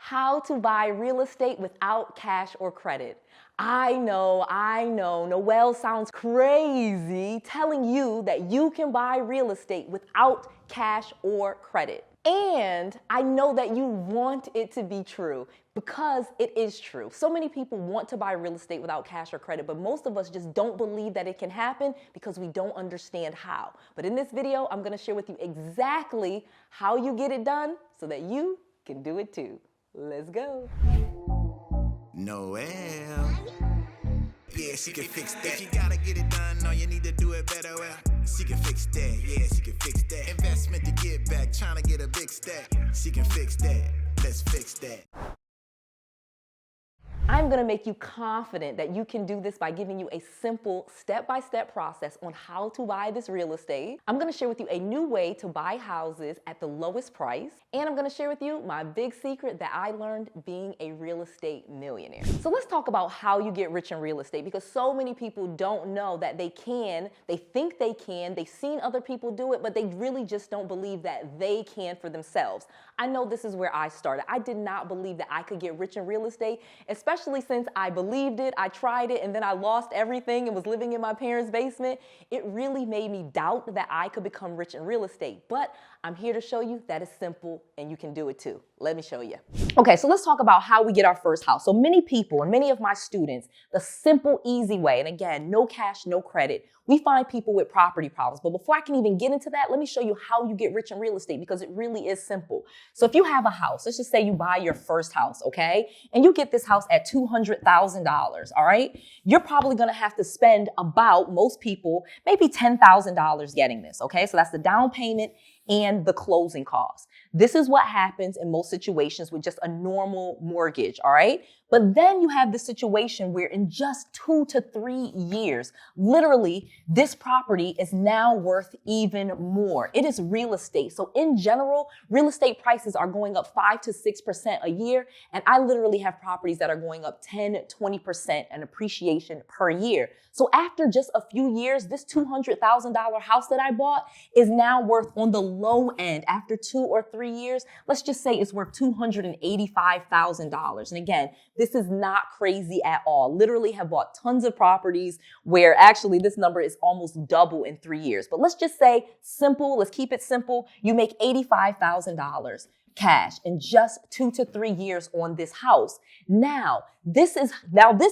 How to buy real estate without cash or credit. I know, Noelle sounds crazy telling you that you can buy real estate without cash or credit. And I know that you want it to be true because it is true. So many people want to buy real estate without cash or credit, but most of us just don't believe that it can happen because we don't understand how. But in this video, I'm going to share with you exactly how you get it done so that you can do it too. Let's go. Noelle. Yeah, she can fix that. If you gotta get it done, no, you need to do it better. Well, she can fix that. Yeah, she can fix that. Investment to get back, trying to get a big stack. She can fix that. Let's fix that. I'm going to make you confident that you can do this by giving you a simple step-by-step process on how to buy this real estate. I'm going to share with you a new way to buy houses at the lowest price. And I'm going to share with you my big secret that I learned being a real estate millionaire. So let's talk about how you get rich in real estate, because so many people don't know that they can. They think they can. They've seen other people do it, but they really just don't believe that they can for themselves. I know this is where I started. I did not believe that I could get rich in real estate, especially since I believed it, I tried it, and then I lost everything and was living in my parents' basement. It really made me doubt that I could become rich in real estate. But I'm here to show you that it's simple and you can do it too. Let me show you. Okay, so let's talk about how we get our first house. So many people and many of my students, the simple, easy way, and again, no cash, no credit, we find people with property problems. But before I can even get into that, let me show you how you get rich in real estate, because it really is simple. So if you have a house, let's just say you buy your first house, okay? And you get this house at $200,000, all right? You're probably gonna have to spend about, most people, maybe $10,000 getting this, okay? So that's the down payment and the closing costs. This is what happens in most situations with just a normal mortgage, all right? But then you have the situation where in just 2 to 3 years, literally, this property is now worth even more. It is real estate. So in general, real estate prices are going up 5 to 6% a year. And I literally have properties that are going up 10, 20% in appreciation per year. So after just a few years, this $200,000 house that I bought is now worth, on the low end, after 2 or 3 years, let's just say it's worth $285,000. And again, this is not crazy at all. Literally have bought tons of properties where actually this number is almost double in 3 years. But let's just say simple, let's keep it simple. You make $85,000 cash in just 2 to 3 years on this house. Now this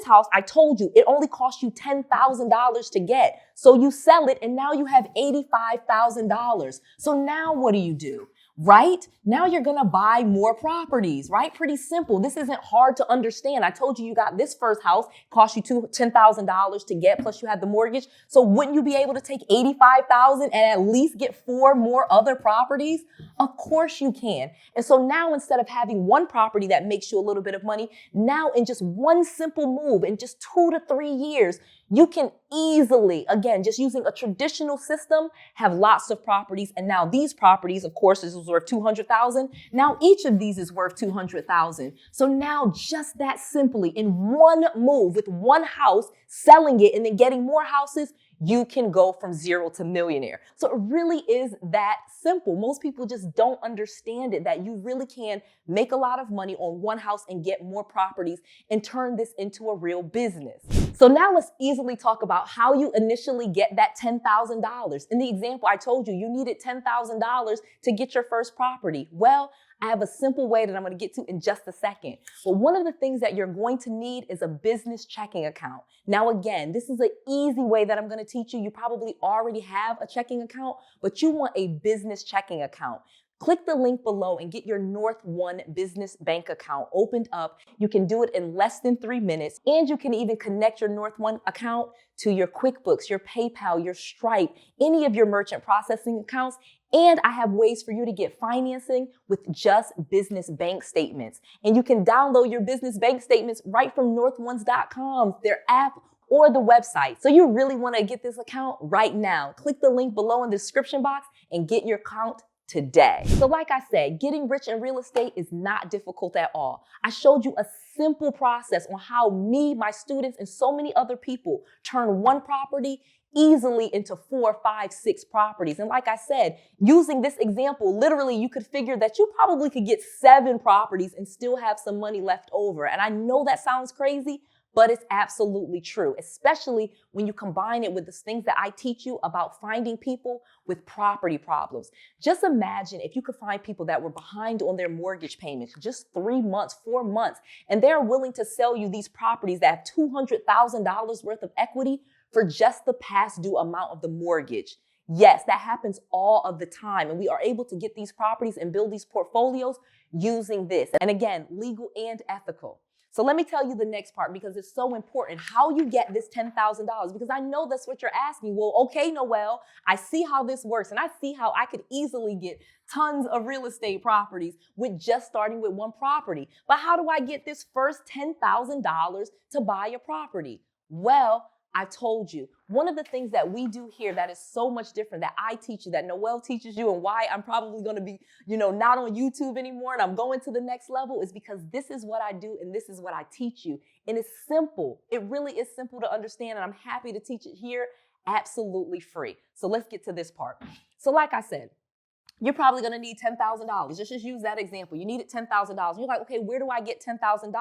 house, I told you, it only cost you $10,000 to get. So you sell it and now you have $85,000. So now what do? Right? Now you're going to buy more properties, right? Pretty simple. This isn't hard to understand. I told you got this first house, cost you $10,000 to get, plus you had the mortgage. So wouldn't you be able to take $85,000 and at least get 4 more other properties? Of course you can. And so now instead of having one property that makes you a little bit of money, now in just one simple move, in just 2 to 3 years, you can easily, again, just using a traditional system, have lots of properties. And now these properties, of course, this was worth $200,000. Now each of these is worth $200,000. So now just that simply, in one move, with one house, selling it and then getting more houses, you can go from zero to millionaire. So it really is that simple. Most people just don't understand it, that you really can make a lot of money on one house and get more properties and turn this into a real business. So now let's easily talk about how you initially get that $10,000. In the example I told you, you needed $10,000 to get your first property. Well, I have a simple way that I'm going to get to in just a second. But one of the things that you're going to need is a business checking account. Now, again, this is an easy way that I'm going to teach you. You probably already have a checking account, but you want a business checking account. Click the link below and get your North One business bank account opened up. You can do it in less than 3 minutes, and you can even connect your North One account to your QuickBooks, your PayPal, your Stripe, any of your merchant processing accounts. And I have ways for you to get financing with just business bank statements. And you can download your business bank statements right from northones.com, their app, or the website. So you really want to get this account right now. Click the link below in the description box and get your account today. So like I said, getting rich in real estate is not difficult at all. I showed you a simple process on how me, my students, and so many other people turn one property easily into 4, 5, 6 properties. And like I said, using this example, literally you could figure that you probably could get 7 properties and still have some money left over. And I know that sounds crazy, but it's absolutely true, especially when you combine it with the things that I teach you about finding people with property problems. Just imagine if you could find people that were behind on their mortgage payments just 3 months, 4 months, and they're willing to sell you these properties that have $200,000 worth of equity for just the past due amount of the mortgage. Yes, that happens all of the time. And we are able to get these properties and build these portfolios using this. And again, legal and ethical. So let me tell you the next part because it's so important how you get this $10,000 because I know that's what you're asking. Well, okay, Noelle, I see how this works and I see how I could easily get tons of real estate properties with just starting with one property. But how do I get this first $10,000 to buy a property? Well, I told you, one of the things that we do here that is so much different that I teach you, that Noelle teaches you, and why I'm probably going to be, not on YouTube anymore and I'm going to the next level is because this is what I do and this is what I teach you. And it's simple. It really is simple to understand and I'm happy to teach it here absolutely free. So let's get to this part. So like I said, you're probably going to need $10,000. Just use that example. You needed $10,000. You're like, okay, where do I get $10,000?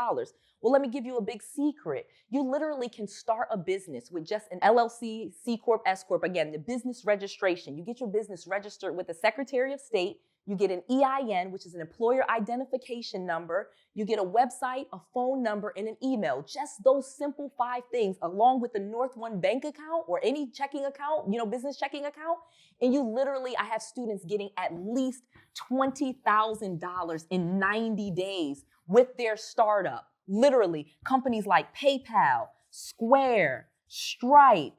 Well, let me give you a big secret. You literally can start a business with just an LLC, C Corp, S Corp. Again, the business registration. You get your business registered with the Secretary of State. You get an EIN, which is an employer identification number. You get a website, a phone number, and an email. Just those simple 5 things, along with the North One bank account or any checking account, business checking account. And you literally, I have students getting at least $20,000 in 90 days with their startup. Literally, companies like PayPal, Square, Stripe,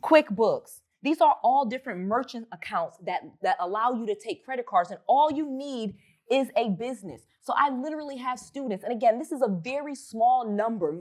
QuickBooks. These are all different merchant accounts that allow you to take credit cards, and all you need is a business. So I literally have students, and again, this is a very small number.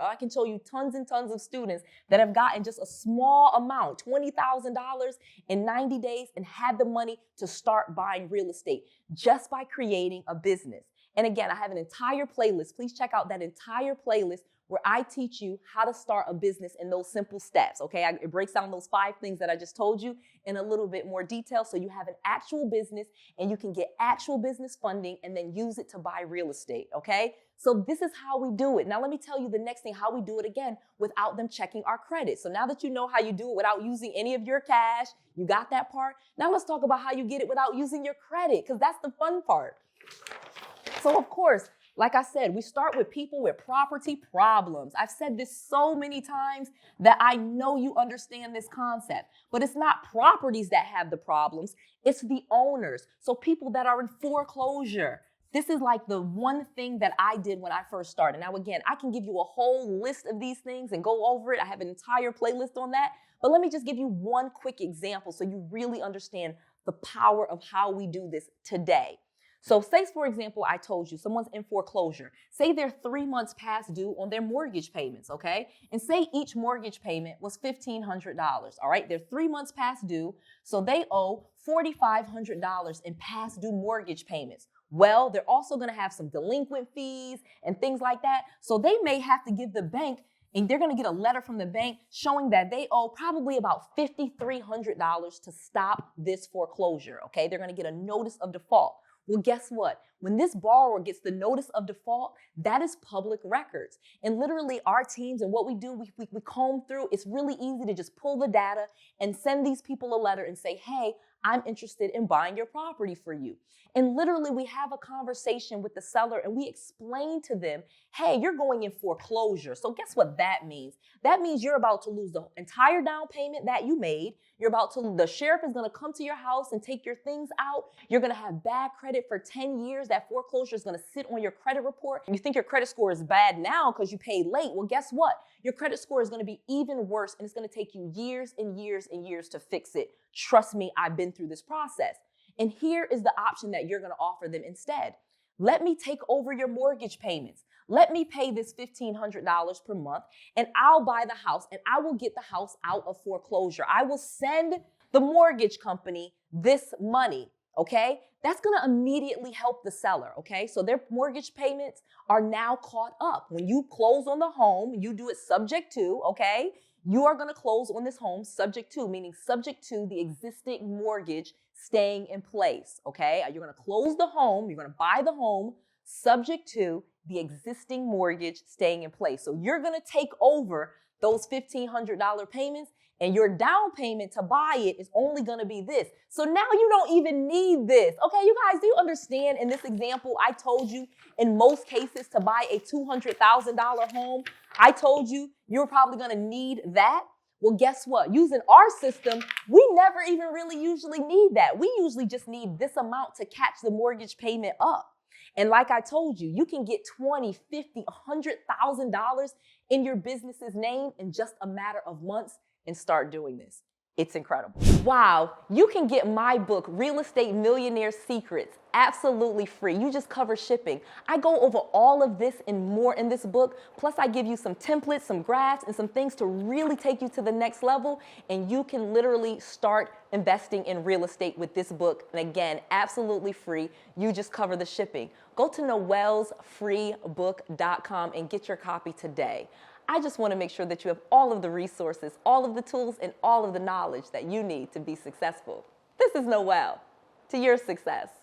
I can show you tons and tons of students that have gotten just a small amount, $20,000 in 90 days, and had the money to start buying real estate just by creating a business. And again, I have an entire playlist. Please check out that entire playlist where I teach you how to start a business in those simple steps, okay? It breaks down those 5 things that I just told you in a little bit more detail so you have an actual business and you can get actual business funding and then use it to buy real estate, okay? So this is how we do it. Now let me tell you the next thing, how we do it again without them checking our credit. So now that you know how you do it without using any of your cash, you got that part. Now let's talk about how you get it without using your credit because that's the fun part. So of course, like I said, we start with people with property problems. I've said this so many times that I know you understand this concept, but it's not properties that have the problems. It's the owners. So people that are in foreclosure. This is like the one thing that I did when I first started. Now, again, I can give you a whole list of these things and go over it. I have an entire playlist on that. But let me just give you one quick example so you really understand the power of how we do this today. So say, for example, I told you someone's in foreclosure. Say they're 3 months past due on their mortgage payments, okay? And say each mortgage payment was $1,500, all right? They're 3 months past due, so they owe $4,500 in past due mortgage payments. Well, they're also going to have some delinquent fees and things like that. So they may have to give the bank, and they're going to get a letter from the bank showing that they owe probably about $5,300 to stop this foreclosure, okay? They're going to get a notice of default. Well, guess what? When this borrower gets the notice of default, that is public records. And literally our teams and what we do, we comb through. It's really easy to just pull the data and send these people a letter and say, hey, I'm interested in buying your property for you. And literally we have a conversation with the seller and we explain to them, hey, you're going in foreclosure. So guess what that means? That means you're about to lose the entire down payment that you made. The sheriff is going to come to your house and take your things out. You're going to have bad credit for 10 years. That foreclosure is going to sit on your credit report. You think your credit score is bad now because you paid late. Well, guess what? Your credit score is going to be even worse and it's going to take you years and years and years to fix it. Trust me, I've been through this process. And here is the option that you're going to offer them instead. Let me take over your mortgage payments. Let me pay this $1,500 per month and I'll buy the house and I will get the house out of foreclosure. I will send the mortgage company this money, okay? That's going to immediately help the seller, okay? So their mortgage payments are now caught up. When you close on the home, you do it subject to, okay? you are going to close on this home subject to, meaning subject to the existing mortgage staying in place, okay? You're going to close the home, you're going to buy the home subject to the existing mortgage staying in place. So you're going to take over those $1,500 payments, and your down payment to buy it is only going to be this. So now you don't even need this. Okay, you guys, do you understand? In this example, I told you in most cases to buy a $200,000 home, I told you you're probably going to need that. Well, guess what? Using our system, we never even really usually need that. We usually just need this amount to catch the mortgage payment up. And like I told you, you can get $20,000, $50,000, $100,000 in your business's name in just a matter of months and start doing this. It's incredible. Wow, you can get my book, Real Estate Millionaire Secrets, absolutely free. You just cover shipping. I go over all of this and more in this book. Plus, I give you some templates, some graphs, and some things to really take you to the next level. And you can literally start investing in real estate with this book. And again, absolutely free. You just cover the shipping. Go to noellsfreebook.com and get your copy today. I just want to make sure that you have all of the resources, all of the tools, and all of the knowledge that you need to be successful. This is Noelle. To your success.